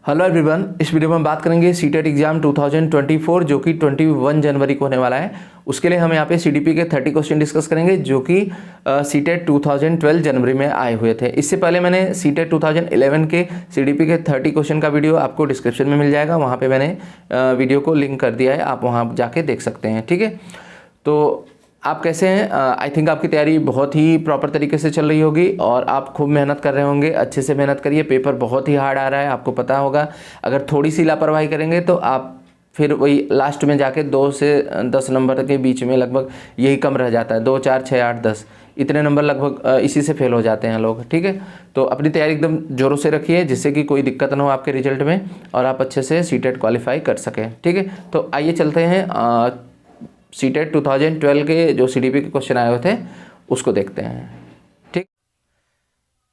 Hello everyone, इस video में हम बात करेंगे सीटेट एग्जाम 2024 जो कि 21 जनवरी को होने वाला है। उसके लिए हम यहाँ पे सीडीपी के 30 क्वेश्चन डिस्कस करेंगे जो कि सीटेट 2012 जनवरी में आए हुए थे। इससे पहले मैंने सीटेट 2011 के सीडीपी के 30 क्वेश्चन का वीडियो आपको डिस्क्रिप्शन में मिल जाएगा, वहाँ पर मैंने वीडियो को लिंक कर दिया है, आप वहाँ जाके देख सकते हैं। ठीक है, तो आप कैसे हैं? आई थिंक आपकी तैयारी बहुत ही प्रॉपर तरीके से चल रही होगी और आप खूब मेहनत कर रहे होंगे। अच्छे से मेहनत करिए, पेपर बहुत ही हार्ड आ रहा है, आपको पता होगा। अगर थोड़ी सी लापरवाही करेंगे तो आप फिर वही लास्ट में जाके 2 से 10 नंबर के बीच में लगभग यही कम रह जाता है। 2, 4, 6, 8, 10 इतने नंबर लगभग इसी से फेल हो जाते हैं लोग। ठीक है, तो अपनी तैयारी एकदम जोरों से रखिए जिससे कि कोई दिक्कत ना हो आपके रिजल्ट में और आप अच्छे से सीटेट क्वालिफाई कर सकें। ठीक है, तो आइए चलते हैं सीटेट 2012 के जो सीडीपी के क्वेश्चन आए हुए थे उसको देखते हैं। ठीक,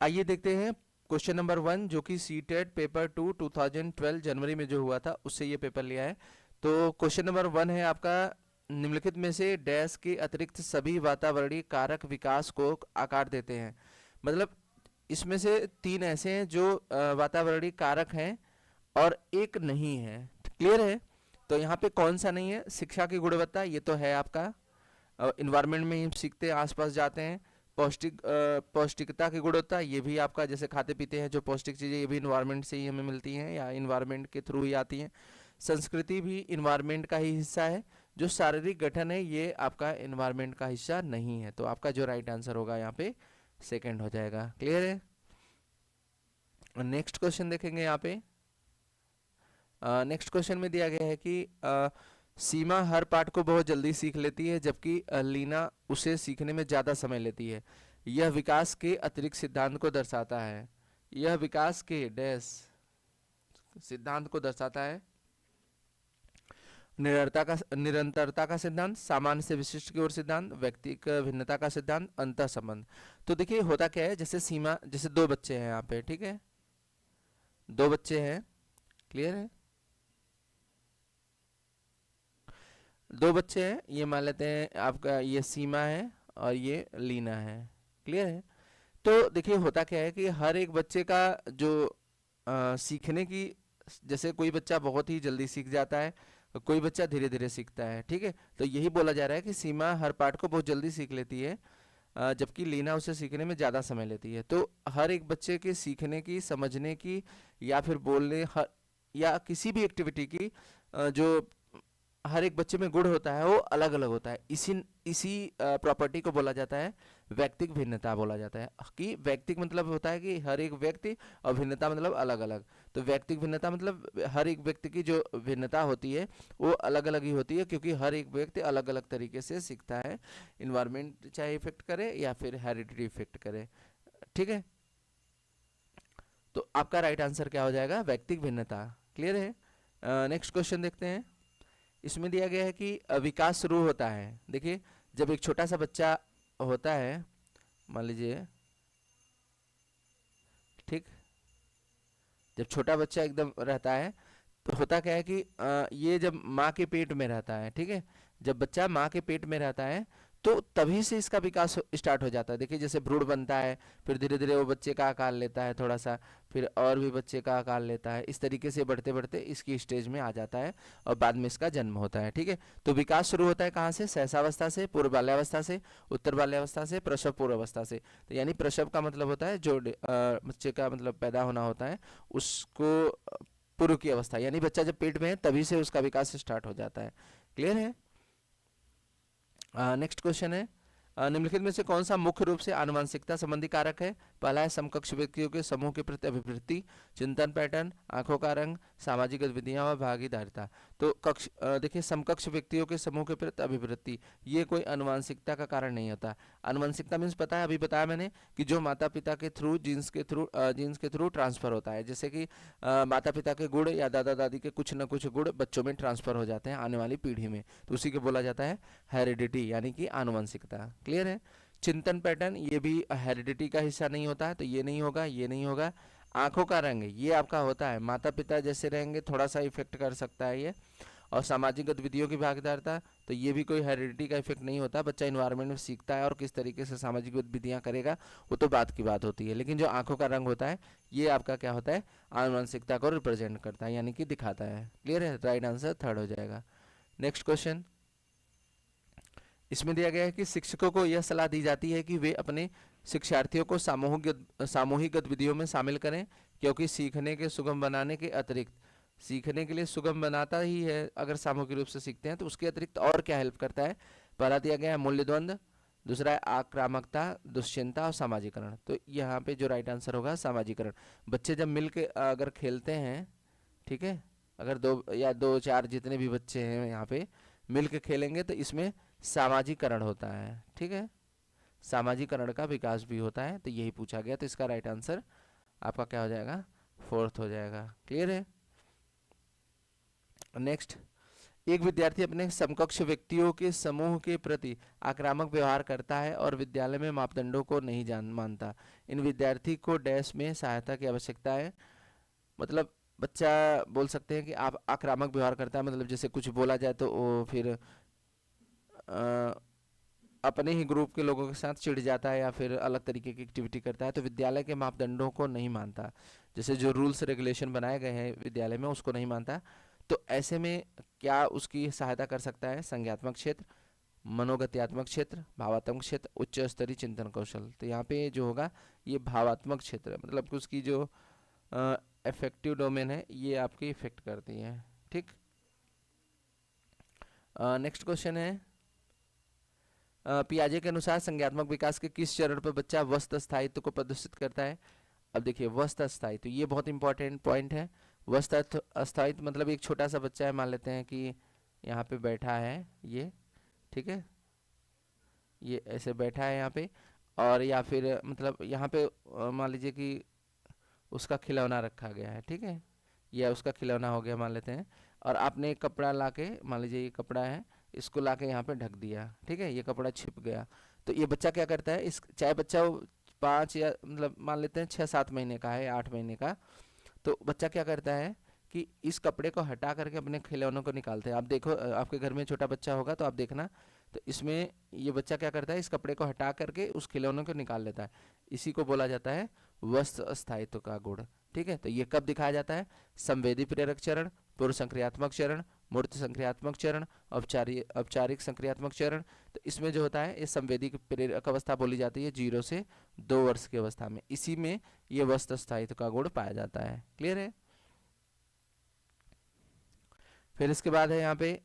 आइए देखते हैं क्वेश्चन नंबर 1 जो कि सीटेट पेपर 2 2012 जनवरी में जो हुआ था उससे ये पेपर लिया है। तो क्वेश्चन नंबर 1 है आपका, निम्नलिखित में से डैश के अतिरिक्त सभी वातावरणीय कारक विकास को आकार देते हैं। मतलब इसमें से 3 ऐसे हैं जो वातावरणीय कारक हैं और एक नहीं है। क्लियर है? तो यहाँ पे कौन सा नहीं है? शिक्षा की गुणवत्ता, ये तो है आपका, इन्वायरमेंट में ही सीखते हैं, आसपास जाते हैं। पौष्टिकता की गुणवत्ता, ये भी आपका, जैसे खाते पीते हैं जो पौष्टिक चीज़ें, ये भी इन्वायरमेंट से ही हमें मिलती हैं या इन्वायरमेंट के थ्रू ही आती हैं। संस्कृति भी इन्वायरमेंट का ही हिस्सा है। जो शारीरिक गठन है ये आपका इन्वायरमेंट का हिस्सा नहीं है। तो आपका जो राइट आंसर होगा यहाँ पे सेकेंड हो जाएगा। क्लियर है? नेक्स्ट क्वेश्चन देखेंगे यहाँ पे। नेक्स्ट क्वेश्चन में दिया गया है कि सीमा हर पाठ को बहुत जल्दी सीख लेती है जबकि लीना उसे सीखने में ज़्यादा समय लेती है। यह विकास के अतिरिक्त सिद्धांत को दर्शाता है। यह विकास के डैश सिद्धांत को दर्शाता है। निरंतरता का सिद्धांत, सामान्य से विशिष्ट की ओर सिद्धांत, व्यक्तिगत भिन्नता का सिद्धांत, अंतः संबंध। तो देखिए होता क्या है, जैसे सीमा, जैसे 2 बच्चे हैं यहाँ पे। ठीक है, 2 बच्चे हैं। क्लियर है? 2 बच्चे हैं, ये मान लेते हैं आपका, ये सीमा है और ये लीना है। क्लियर है? तो देखिए होता क्या है कि हर एक बच्चे का जो सीखने की, जैसे कोई बच्चा बहुत ही जल्दी सीख जाता है, कोई बच्चा धीरे धीरे सीखता है। ठीक है, तो यही बोला जा रहा है कि सीमा हर पाठ को बहुत जल्दी सीख लेती है जबकि लीना उसे सीखने में ज़्यादा समय लेती है। तो हर एक बच्चे के सीखने की, समझने की या फिर बोलने या किसी भी एक्टिविटी की जो हर एक बच्चे में गुण होता है वो अलग अलग होता है। इसी प्रॉपर्टी को बोला जाता है व्यक्तिक भिन्नता बोला जाता है। कि व्यक्तिक मतलब होता है कि हर एक व्यक्ति, और भिन्नता मतलब अलग अलग। तो व्यक्तिक भिन्नता मतलब हर एक व्यक्ति की जो भिन्नता होती है वो अलग अलग ही होती है, क्योंकि हर एक व्यक्ति अलग अलग तरीके से सीखता है, इन्वायरमेंट चाहे इफेक्ट करे या फिर हेरिडिटी इफेक्ट करे। ठीक है, तो आपका राइट आंसर क्या हो जाएगा? व्यक्तिक भिन्नता। क्लियर है? नेक्स्ट क्वेश्चन देखते हैं। इसमें दिया गया है कि विकास शुरू होता है। देखिए जब एक छोटा सा बच्चा होता है, मान लीजिए, ठीक, जब छोटा बच्चा एकदम रहता है तो होता क्या है कि ये जब माँ के पेट में रहता है, ठीक है, जब बच्चा माँ के पेट में रहता है तो तभी से इसका विकास स्टार्ट हो जाता है। देखिए जैसे भ्रूण बनता है, फिर धीरे धीरे वो बच्चे का आकार लेता है थोड़ा सा, फिर और भी बच्चे का आकार लेता है, इस तरीके से बढ़ते बढ़ते इसकी स्टेज में आ जाता है और बाद में इसका जन्म होता है। ठीक है, तो विकास शुरू होता है कहाँ से? सहसावस्था से, पूर्व बाल्यावस्था से, उत्तर बाल्यावस्था से, प्रसव पूर्व अवस्था से। तो यानी प्रसव का मतलब होता है जो बच्चे का मतलब पैदा होना होता है उसको पूर्व की अवस्था, यानी बच्चा जब पेट में है तभी से उसका विकास स्टार्ट हो जाता है। क्लियर है? नेक्स्ट क्वेश्चन है, निम्नलिखित में से कौन सा मुख्य रूप से आनुवंशिकता संबंधी कारक है? पहला है समकक्ष व्यक्तियों के समूह के प्रति अभिवृत्ति, चिंतन पैटर्न, आंखों का रंग, सामाजिक गतिविधियां और भागीदारिता। तो देखिए समकक्ष व्यक्तियों के समूह के प्रति अभिवृत्ति, ये कोई आनुवंशिकता का कारण नहीं होता। आनुवंशिकता मीन्स पता है, अभी बताया मैंने कि जो माता पिता के थ्रू जीन्स के थ्रू ट्रांसफर होता है। जैसे कि माता पिता के गुण या दादा दादी के कुछ न कुछ गुण बच्चों में ट्रांसफर हो जाते हैं आने वाली पीढ़ी में, तो उसी को बोला जाता है हेरिडिटी, यानी कि आनुवंशिकता। क्लियर है? चिंतन पैटर्न, ये भी हेरिडिटी का हिस्सा नहीं होता है, तो ये नहीं होगा, ये नहीं होगा। आंखों का रंग, ये आपका होता है, माता पिता जैसे रहेंगे थोड़ा सा इफेक्ट कर सकता है ये। और सामाजिक गतिविधियों की भागीदारता, तो ये भी कोई हेरिडिटी का इफेक्ट नहीं होता, बच्चा इन्वायरमेंट में सीखता है और किस तरीके से सामाजिक गतिविधियाँ करेगा वो तो बात की बात होती है। लेकिन जो आंखों का रंग होता है ये आपका क्या होता है, आनुवंशिकता को रिप्रेजेंट करता है, यानी कि दिखाता है। क्लियर है, राइट आंसर थर्ड हो जाएगा। नेक्स्ट क्वेश्चन, इसमें दिया गया है कि शिक्षकों को यह सलाह दी जाती है कि वे अपने शिक्षार्थियों को सामूहिक गतिविधियों में शामिल करें, क्योंकि सीखने के सुगम बनाने के अतिरिक्त, सीखने के लिए सुगम बनाता ही है अगर सामूहिक रूप से सीखते हैं, तो उसके अतिरिक्त और क्या हेल्प करता है। पहला दिया गया है मूल्य द्वंद्व, दूसरा है आक्रामकता, दुश्चिंता और सामाजिकरण। तो यहाँ पे जो राइट आंसर होगा सामाजिकरण। बच्चे जब मिल के अगर खेलते हैं, ठीक है, अगर दो चार जितने भी बच्चे हैं यहाँ पे मिल के खेलेंगे तो इसमें सामाजिकरण होता है। ठीक है, सामाजिकरण का विकास भी होता है, तो यही पूछा गया, तो इसका राइट आंसर आपका क्या हो जाएगा, फोर्थ हो जाएगा। क्लियर है। नेक्स्ट, एक विद्यार्थी अपने समकक्ष व्यक्तियों के समूह के प्रति आक्रामक व्यवहार करता है और विद्यालय में मापदंडों को नहीं मानता। इन विद्यार्थी को डैश में सहायता की आवश्यकता है। मतलब बच्चा बोल सकते हैं कि आप आक्रामक व्यवहार करता है, मतलब जैसे कुछ बोला जाए तो वो फिर अपने ही ग्रुप के लोगों के साथ चिढ़ जाता है या फिर अलग तरीके की एक्टिविटी करता है, तो विद्यालय के मापदंडों को नहीं मानता, जैसे जो रूल्स रेगुलेशन बनाए गए हैं विद्यालय में उसको नहीं मानता। तो ऐसे में क्या उसकी सहायता कर सकता है, संज्ञात्मक क्षेत्र, मनोगत्यात्मक क्षेत्र, भावात्मक क्षेत्र, उच्च स्तरीय चिंतन कौशल। तो यहाँ पे जो होगा ये भावात्मक क्षेत्र है, मतलब कि उसकी जो इफेक्टिव डोमेन है ये आपकी इफेक्ट करती है। ठीक, नेक्स्ट क्वेश्चन है, पियाजे के अनुसार संज्ञात्मक विकास के किस चरण पर बच्चा वस्त स्थायित्व को प्रदर्शित करता है। अब देखिए वस्त स्थायित्व ये बहुत इंपॉर्टेंट पॉइंट है। वस्त स्थायित्व मतलब एक छोटा सा बच्चा है, मान लेते हैं कि यहाँ पे बैठा है ये, ठीक है, ये ऐसे बैठा है यहाँ पे, और या फिर मतलब यहाँ पे मान लीजिए कि उसका खिलौना रखा गया है, ठीक है, यह उसका खिलौना हो गया मान लेते हैं, और आपने एक कपड़ा लाके, मान लीजिए ये कपड़ा है, इसको लाके यहाँ पे ढक दिया, ठीक है, ये कपड़ा छिप गया। तो ये बच्चा क्या करता है, इस चाहे बच्चा 5 या मतलब मान लेते हैं 6-7 महीने का है, 8 महीने का, तो बच्चा क्या करता है कि इस कपड़े को हटा करके अपने खिलौनों को निकालते हैं। आप देखो आपके घर में छोटा बच्चा होगा तो आप देखना, तो इसमें ये बच्चा क्या करता है, इस कपड़े को हटा करके उस खिलौनों को निकाल लेता है। इसी को बोला जाता है वस्त स्थायित्व का गुण। ठीक है, तो ये कब दिखाया जाता है, संवेदी प्रेरक चरण, पूर्व संक्रियात्मक चरण, मूर्त संक्रियात्मक चरण, औपचारिक संक्रियात्मक चरण। तो इसमें जो होता है ये संवेदी प्रेरक अवस्था बोली जाती है 0 से 2 वर्ष की अवस्था में, इसी में ये वस्त स्थायित्व का गुण पाया जाता है। क्लियर है। फिर इसके बाद है यहाँ पे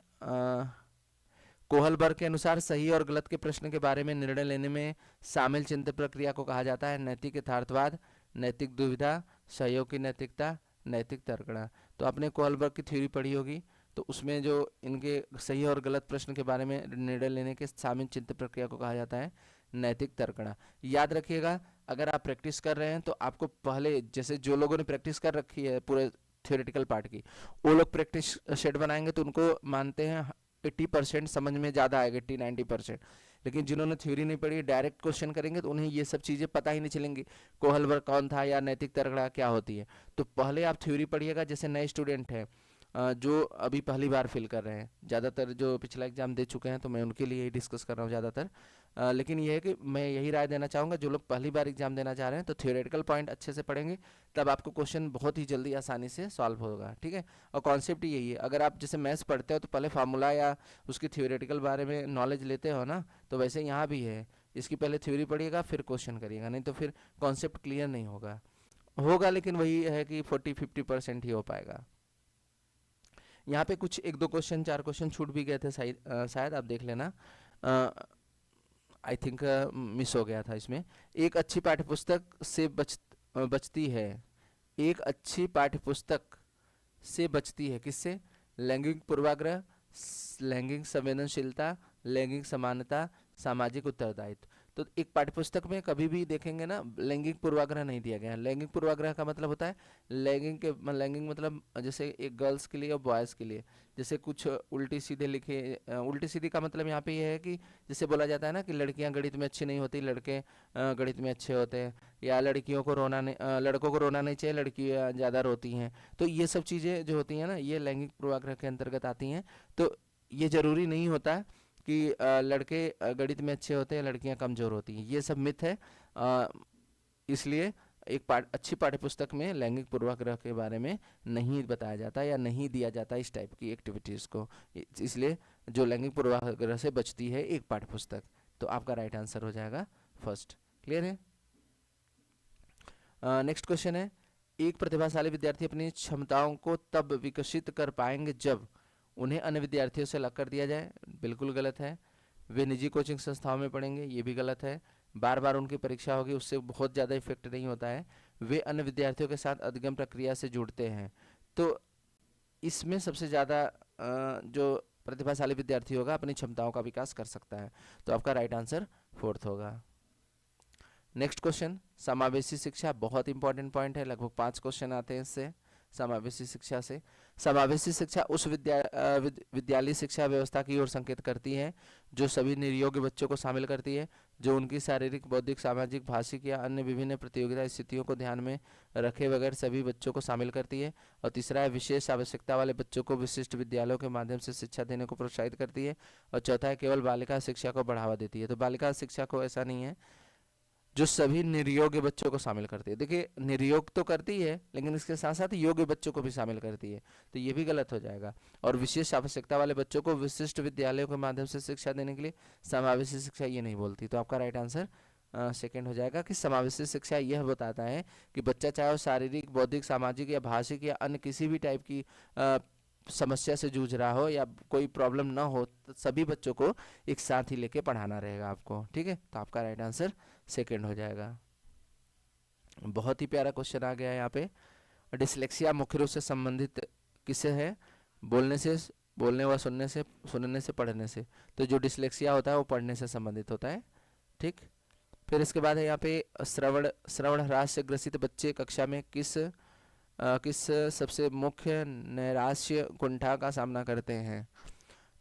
कोहलबर्ग के अनुसार सही और गलत के प्रश्न के बारे में निर्णय लेने में शामिल चिंतन प्रक्रिया को कहा जाता है नैतिक यथार्थवाद, नैतिक दुविधा, सहयोग की नैतिकता, नैतिक तर्कणा। तो आपने कोहलबर्ग की थ्योरी पढ़ी होगी, तो उसमें जो इनके सही और गलत प्रश्न के बारे में निर्णय लेने के शामिल चिंतन प्रक्रिया को कहा जाता है नैतिक तर्कणा। याद रखिएगा, अगर आप प्रैक्टिस कर रहे हैं तो आपको पहले, जैसे जो लोगों ने प्रैक्टिस कर रखी है पूरे थ्योरेटिकल पार्ट की, वो लोग प्रैक्टिस सेट बनाएंगे तो उनको मानते हैं 80% समझ में ज़्यादा आएगा, 80-90%। लेकिन जिन्होंने थ्योरी नहीं पढ़ी डायरेक्ट क्वेश्चन करेंगे तो उन्हें ये सब चीज़ें पता ही नहीं चलेंगी, कोहलबर्ग कौन था या नैतिक तर्कणा क्या होती है। तो पहले आप थ्योरी पढ़िएगा, जैसे नए स्टूडेंट हैं जो अभी पहली बार फिल कर रहे हैं, ज़्यादातर जो पिछला एग्जाम दे चुके हैं तो मैं उनके लिए ही डिस्कस कर रहा हूँ ज़्यादातर। लेकिन ये है कि मैं यही राय देना चाहूँगा, जो लोग पहली बार एग्जाम देना चाह रहे हैं तो थ्योरेटिकल पॉइंट अच्छे से पढ़ेंगे, तब आपको क्वेश्चन बहुत ही जल्दी आसानी से सॉल्व होगा। ठीक है, और कॉन्सेप्ट यही है, अगर आप जैसे मैथ्स पढ़ते हो तो पहले फार्मूला या उसकी थ्योरेटिकल बारे में नॉलेज लेते हो ना, तो वैसे यहाँ भी है, इसकी पहले थ्योरी पढ़िएगा फिर क्वेश्चन करिएगा, नहीं तो फिर कॉन्सेप्ट क्लियर नहीं होगा लेकिन वही है कि 40-50% ही हो पाएगा। यहाँ पे कुछ 1-2 क्वेश्चन 4 क्वेश्चन छूट भी गए थे शायद आप देख लेना, आई थिंक मिस हो गया था इसमें। एक अच्छी पाठ्यपुस्तक से बचती है, एक अच्छी पाठ्यपुस्तक से बचती है किससे, लैंगिक पूर्वाग्रह, लैंगिक संवेदनशीलता, लैंगिक समानता, सामाजिक उत्तरदायित्व। तो एक पाठ्यपुस्तक में कभी भी देखेंगे ना, लैंगिक पूर्वाग्रह नहीं दिया गया है। लैंगिक पूर्वाग्रह का मतलब होता है लैंगिक मतलब जैसे एक गर्ल्स के लिए और बॉयज़ के लिए जैसे कुछ उल्टी सीधे लिखे, उल्टी सीधी का मतलब यहाँ पे ये है कि जैसे बोला जाता है ना कि लड़कियाँ गणित में अच्छी नहीं होती, लड़के गणित में अच्छे होते हैं, या लड़कियों को रोना नहीं, लड़कों को रोना नहीं चाहिए, लड़कियाँ ज़्यादा रोती हैं। तो ये सब चीज़ें जो होती हैं ना, ये लैंगिक पूर्वाग्रह के अंतर्गत आती हैं। तो ये ज़रूरी नहीं होता कि लड़के गणित में अच्छे होते हैं, लड़कियां कमज़ोर होती हैं, ये सब मिथ है। इसलिए एक अच्छी पाठ्यपुस्तक में लैंगिक पूर्वाग्रह के बारे में नहीं बताया जाता या नहीं दिया जाता इस टाइप की एक्टिविटीज़ को। इसलिए जो लैंगिक पूर्वाग्रह से बचती है एक पाठ्यपुस्तक, तो आपका राइट आंसर हो जाएगा फर्स्ट। क्लियर है? नेक्स्ट क्वेश्चन है, एक प्रतिभाशाली विद्यार्थी अपनी क्षमताओं को तब विकसित कर पाएंगे जब उन्हें अन्य विद्यार्थियों से अलग कर दिया जाए। बिल्कुल गलत है। वे निजी कोचिंग संस्थाओं में पढ़ेंगे, ये भी गलत है। बार बार उनकी परीक्षा होगी, उससे बहुत ज़्यादा इफेक्ट नहीं होता है। वे अन्य विद्यार्थियों के साथ अधिगम प्रक्रिया से जुड़ते हैं। तो इसमें सबसे ज़्यादा जो प्रतिभाशाली विद्यार्थी होगा अपनी क्षमताओं का विकास कर सकता है। तो आपका राइट आंसर फोर्थ होगा। नेक्स्ट क्वेश्चन, समावेशी शिक्षा बहुत इंपॉर्टेंट पॉइंट है, लगभग 5 क्वेश्चन आते हैं इससे समावेशी शिक्षा से। समावेशी शिक्षा उस विद्यालयी शिक्षा व्यवस्था की ओर संकेत करती है जो सभी निर्योग्य बच्चों को शामिल करती है, जो उनकी शारीरिक, बौद्धिक, सामाजिक, भाषिक या अन्य विभिन्न प्रतियोगिता स्थितियों को ध्यान में रखे बगैर सभी बच्चों को शामिल करती है। और तीसरा है, विशेष आवश्यकता वाले बच्चों को विशिष्ट विद्यालयों के माध्यम से शिक्षा देने को प्रोत्साहित करती है। और चौथा है, केवल बालिका शिक्षा को बढ़ावा देती है। तो बालिका शिक्षा को ऐसा नहीं है, जो सभी निर्योग्य बच्चों को शामिल करती है। देखिए, निर्योग तो करती है लेकिन इसके साथ साथ योग्य बच्चों को भी शामिल करती है, तो ये भी गलत हो जाएगा। और विशेष आवश्यकता वाले बच्चों को विशिष्ट विद्यालयों के माध्यम से शिक्षा देने के लिए समावेशी शिक्षा ये नहीं बोलती। तो आपका राइट आंसर सेकंड हो जाएगा कि समावेशी शिक्षा यह बताता है कि बच्चा चाहे वो शारीरिक, बौद्धिक, सामाजिक या भाषिक या अन्य किसी भी टाइप की समस्या से जूझ रहा हो या कोई प्रॉब्लम ना हो, तो सभी बच्चों को एक साथ ही लेके पढ़ाना रहेगा आपको। ठीक है, तो आपका राइट आंसर सेकंड हो जाएगा। बहुत ही प्यारा क्वेश्चन आ गया है यहाँ पे। डिसलेक्सिया मुख्य रूप से संबंधित किससे है? बोलने व सुनने से पढ़ने से। तो जो डिसलेक्सिया होता है वो पढ़ने से संबंधित होता है। ठीक, फिर इसके बाद है यहाँ पे श्रवण ह्रास से ग्रसित बच्चे कक्षा में किस सबसे मुख्य नैराश्य कुंठा का सामना करते हैं?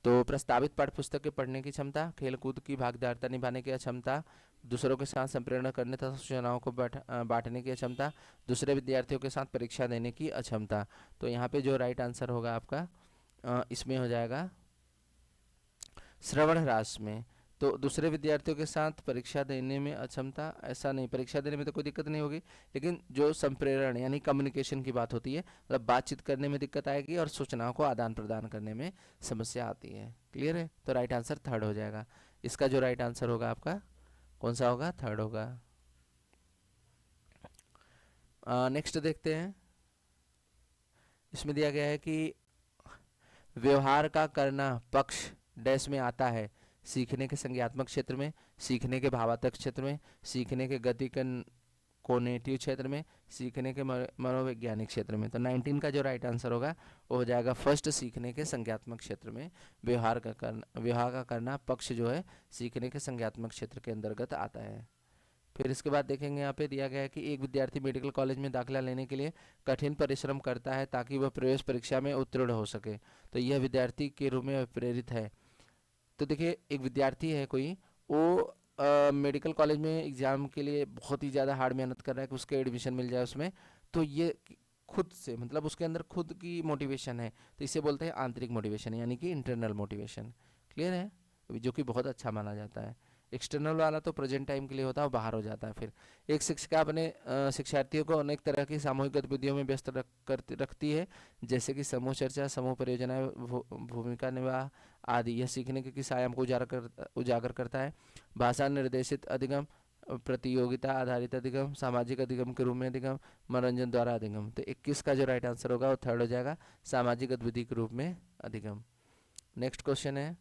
तो प्रस्तावित पाठ्यपुस्तक के पढ़ने की क्षमता, खेलकूद की भागीदारिता निभाने की अक्षमता, दूसरों के साथ संप्रेरणा करने तथा सूचनाओं को बांटने की अक्षमता, दूसरे विद्यार्थियों के साथ परीक्षा देने की अक्षमता। तो यहाँ पे जो राइट आंसर होगा आपका इसमें हो जाएगा श्रवण ह्रास में। तो दूसरे विद्यार्थियों के साथ परीक्षा देने में अक्षमता, ऐसा नहीं, परीक्षा देने में तो कोई दिक्कत नहीं होगी, लेकिन जो संप्रेरण यानी कम्युनिकेशन की बात होती है, मतलब बातचीत करने में दिक्कत आएगी और सूचनाओं को आदान प्रदान करने में समस्या आती है। क्लियर है? तो राइट आंसर थर्ड हो जाएगा। इसका जो राइट आंसर होगा आपका कौन सा होगा? थर्ड होगा। नेक्स्ट देखते हैं। इसमें दिया गया है कि व्यवहार का करना पक्ष डैश में आता है, सीखने के संज्ञात्मक क्षेत्र में, सीखने के भावात्मक क्षेत्र में, सीखने के गति कोनेटिव क्षेत्र में, सीखने के मनोवैज्ञानिक क्षेत्र में। तो 19 का जो राइट आंसर होगा वो हो जाएगा फर्स्ट, सीखने के संज्ञात्मक क्षेत्र में व्यवहार का करना पक्ष जो है सीखने के संज्ञात्मक क्षेत्र के अंतर्गत आता है। फिर इसके बाद देखेंगे यहाँ पे दिया गया है कि एक विद्यार्थी मेडिकल कॉलेज में दाखिला लेने के लिए कठिन परिश्रम करता है ताकि वह प्रवेश परीक्षा में उत्तीर्ण हो सके। तो यह विद्यार्थी के रूप में प्रेरित है। तो देखिए, एक विद्यार्थी है कोई, वो मेडिकल कॉलेज में एग्ज़ाम के लिए बहुत ही ज़्यादा हार्ड मेहनत कर रहा है कि उसके एडमिशन मिल जाए उसमें। तो ये खुद से, मतलब उसके अंदर खुद की मोटिवेशन है, तो इसे बोलते हैं आंतरिक मोटिवेशन, यानी कि इंटरनल मोटिवेशन। क्लियर है? जो कि बहुत अच्छा माना जाता है। एक्सटर्नल वाला तो प्रेजेंट टाइम के लिए होता है, बाहर हो जाता है। फिर एक शिक्षिका अपने शिक्षार्थियों को अनेक तरह की सामूहिक गतिविधियों में व्यस्त रखती है, जैसे कि समूह चर्चा, समूह परियोजनाएं, भूमिका निवाह आदि। यह सीखने के किस आयाम को उजागर करता है? भाषा निर्देशित अधिगम, प्रतियोगिता आधारित अधिगम, सामाजिक अधिगम के रूप में अधिगम, मनोरंजन द्वारा अधिगम। तो 21 का जो राइट आंसर होगा वो थर्ड हो जाएगा, सामाजिक गतिविधि के रूप में अधिगम। नेक्स्ट क्वेश्चन है,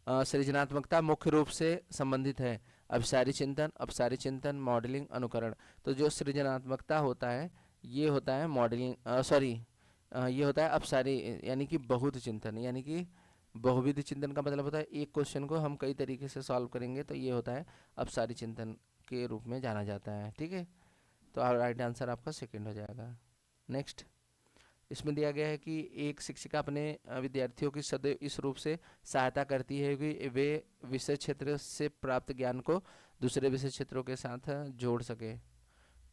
सृजनात्मकता मुख्य रूप से संबंधित है अभिसारी चिंतन, मॉडलिंग, अनुकरण। तो जो सृजनात्मकता होता है ये होता है मॉडलिंग, ये होता है अभिसारी, यानी कि बहुत चिंतन, यानी कि बहुविध चिंतन का मतलब होता है एक क्वेश्चन को हम कई तरीके से सॉल्व करेंगे, तो ये होता है अपसारी चिंतन के रूप में जाना जाता है। ठीक है, तो राइट आंसर आपका सेकंड हो जाएगा। नेक्स्ट, इसमें दिया गया है कि एक शिक्षिका अपने विद्यार्थियों की सदैव इस रूप से सहायता करती है कि वे विषय क्षेत्र से प्राप्त ज्ञान को दूसरे विषय क्षेत्रों के साथ जोड़ सके,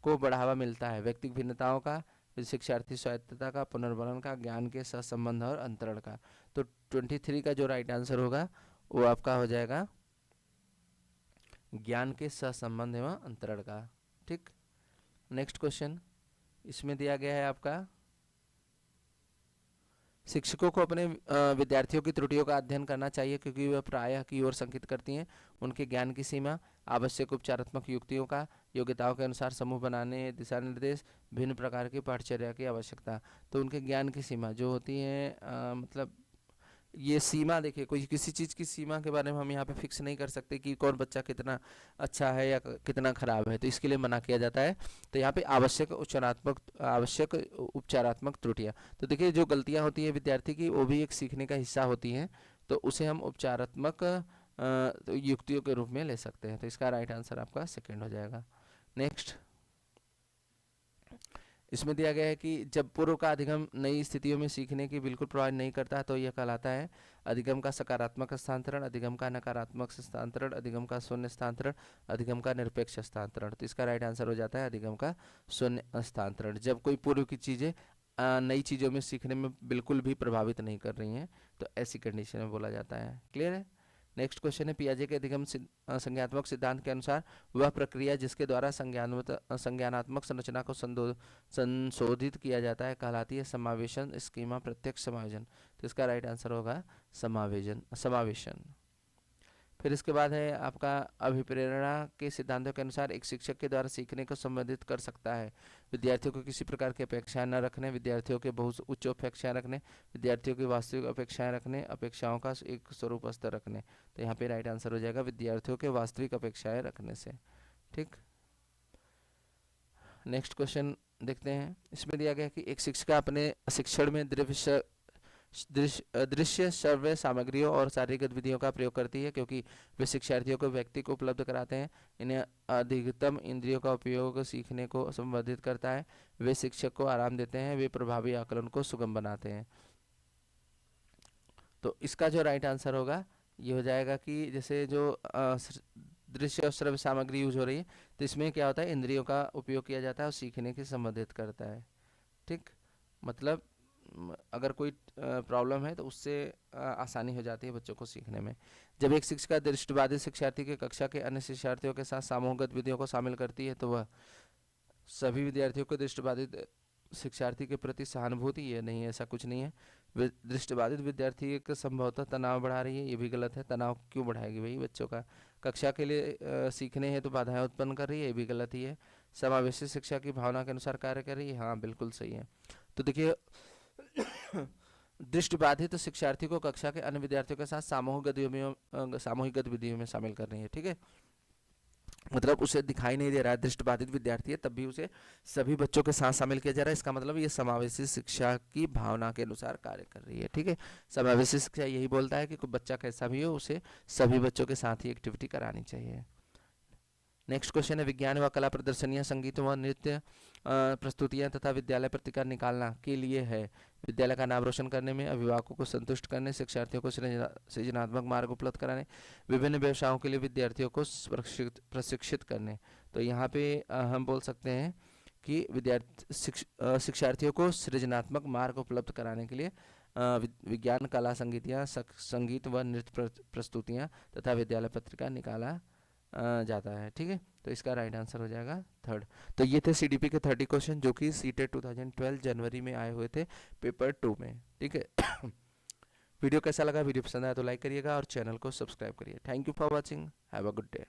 को बढ़ावा मिलता है, व्यक्तिगत भिन्नताओं का, शिक्षार्थी स्वायत्तता का, पुनर्वलन का, ज्ञान के सहसंबंध और अंतरण का। तो 23 का जो राइट आंसर होगा वो आपका हो जाएगा ज्ञान के सहसंबंध एवं अंतरण का। ठीक, नेक्स्ट क्वेश्चन, इसमें दिया गया है आपका शिक्षकों को अपने विद्यार्थियों की त्रुटियों का अध्ययन करना चाहिए क्योंकि वह प्रायः की ओर संकेत करती हैं। उनके ज्ञान की सीमा, आवश्यक उपचारात्मक युक्तियों का, योग्यताओं के अनुसार समूह बनाने, दिशा निर्देश, भिन्न प्रकार की पाठचर्या की आवश्यकता। तो उनके ज्ञान की सीमा जो होती है मतलब ये सीमा, देखिए कोई किसी चीज़ की सीमा के बारे में हम यहाँ पे फिक्स नहीं कर सकते कि कौन बच्चा कितना अच्छा है या कितना खराब है, तो इसके लिए मना किया जाता है। तो यहाँ पे आवश्यक उपचारात्मक त्रुटियाँ, तो देखिए जो गलतियाँ होती है विद्यार्थी की वो भी एक सीखने का हिस्सा होती हैं, तो उसे हम उपचारात्मक युक्तियों के रूप में ले सकते हैं। तो इसका राइट आंसर आपका सेकेंड हो जाएगा। नेक्स्ट, इसमें दिया गया है कि जब पूर्व का अधिगम नई स्थितियों में सीखने की बिल्कुल प्रभावित नहीं करता तो यह कहलाता है अधिगम का सकारात्मक हस्तांतरण, अधिगम का नकारात्मक हस्तांतरण, अधिगम का शून्य हस्तांतरण, अधिगम का निरपेक्ष हस्तांतरण। तो इसका राइट आंसर हो जाता है अधिगम का शून्य हस्तांतरण। जब कोई पूर्व की चीज़ें नई चीज़ों में सीखने में बिल्कुल भी प्रभावित नहीं कर रही हैं, तो ऐसी कंडीशन में बोला जाता है। क्लियर है। नेक्स्ट क्वेश्चन है, पियाजे के अधिगम संज्ञानात्मक सिद्धांत के अनुसार वह प्रक्रिया जिसके द्वारा संज्ञानात्मक संरचना को संशोधित किया जाता है कहलाती है समावेशन, स्कीमा, प्रत्यक्ष समायोजन। तो इसका राइट आंसर होगा समावेशन। फिर इसके बाद है आपका अभिप्रेरणा के सिद्धांतों के अनुसार एक शिक्षक के द्वारा सीखने को संबंधित कर सकता है विद्यार्थियों को किसी प्रकार की अपेक्षाएं न रखने, विद्यार्थियों के बहुत उच्च अपेक्षाएं रखने, विद्यार्थियों की वास्तविक अपेक्षाएं रखने, अपेक्षाओं का एक स्वरूप स्तर रखने। तो यहाँ पे राइट आंसर हो जाएगा विद्यार्थियों के वास्तविक अपेक्षाएं रखने से। ठीक, नेक्स्ट क्वेश्चन देखते हैं। इसमें दिया गया कि एक शिक्षिका अपने शिक्षण में दृश्य श्रव्य सामग्रियों और शारीरिक गतिविधियों का प्रयोग करती है क्योंकि वे शिक्षार्थियों को व्यक्ति को उपलब्ध कराते हैं। इन्हें अधिकतम इंद्रियों का उपयोग सीखने को संवर्धित करता है। वे शिक्षक को आराम देते हैं, वे प्रभावी आकलन को सुगम बनाते हैं। तो इसका जो राइट आंसर होगा ये हो जाएगा कि जैसे जो दृश्य और श्रव्य सामग्री यूज हो रही है तो इसमें क्या होता है, इंद्रियों का उपयोग किया जाता है और सीखने की संबंधित करता है। ठीक, मतलब अगर कोई प्रॉब्लम है तो उससे आसानी हो जाती है बच्चों को सीखने में। जब एक शिक्षिका दृष्टिबाधित शिक्षार्थी के कक्षा के अन्य शिक्षार्थियों के साथ सामूहिक गतिविधियों को शामिल करती है तो वह सभी विद्यार्थियों को दृष्टिबाधित शिक्षार्थी के प्रति सहानुभूति, ये नहीं है, ऐसा कुछ नहीं है। दृष्टिबाधित विद्यार्थी का संभवतः तनाव बढ़ा रही है, ये भी गलत है। तनाव क्यों बढ़ाएगी भाई, बच्चों का कक्षा के लिए सीखने है तो बाधाएं उत्पन्न कर रही है, ये भी गलत ही है। समावेशी शिक्षा की भावना के अनुसार कार्य कर रही है, हाँ बिल्कुल सही है। तो देखिए दृष्टिबाधित तो शिक्षार्थी को कक्षा के अन्य विद्यार्थियों के साथ सामूहिक गतिविधियों में शामिल कर रही है। ठीक है, मतलब उसे दिखाई नहीं दे रहा है दृष्टिबाधित विद्यार्थी है तब भी उसे सभी बच्चों के साथ शामिल किया जा रहा है, इसका मतलब ये समावेशी शिक्षा की भावना के अनुसार कार्य कर रही है। ठीक है, समावेशी शिक्षा यही बोलता है कि कोई बच्चा कैसा भी हो उसे सभी बच्चों के साथ ही एक्टिविटी करानी चाहिए। नेक्स्ट क्वेश्चन है, विज्ञान व कला प्रदर्शनियां, संगीत व नृत्य प्रस्तुतियां तथा विद्यालय पत्रिका निकालना के लिए है विद्यालय का नाम रोशन करने में, अभिभावकों को संतुष्ट करने, शिक्षार्थियों को सृजनात्मक मार्ग उपलब्ध कराने, विभिन्न व्यवसायों के लिए विद्यार्थियों को प्रशिक्षित करने। तो यहाँ पे हम बोल सकते हैं कि शिक्षार्थियों को सृजनात्मक मार्ग उपलब्ध कराने के लिए विज्ञान कला संगीत व नृत्य प्रस्तुतियाँ तथा विद्यालय पत्रिका निकाला जाता है। ठीक है, तो इसका राइट आंसर हो जाएगा थर्ड। तो ये थे सीडीपी के 30 क्वेश्चन जो कि सीटेट 2012 जनवरी में आए हुए थे पेपर 2 में। ठीक है वीडियो कैसा लगा, वीडियो पसंद आया तो लाइक करिएगा और चैनल को सब्सक्राइब करिए। Thank you for watching, have a good day.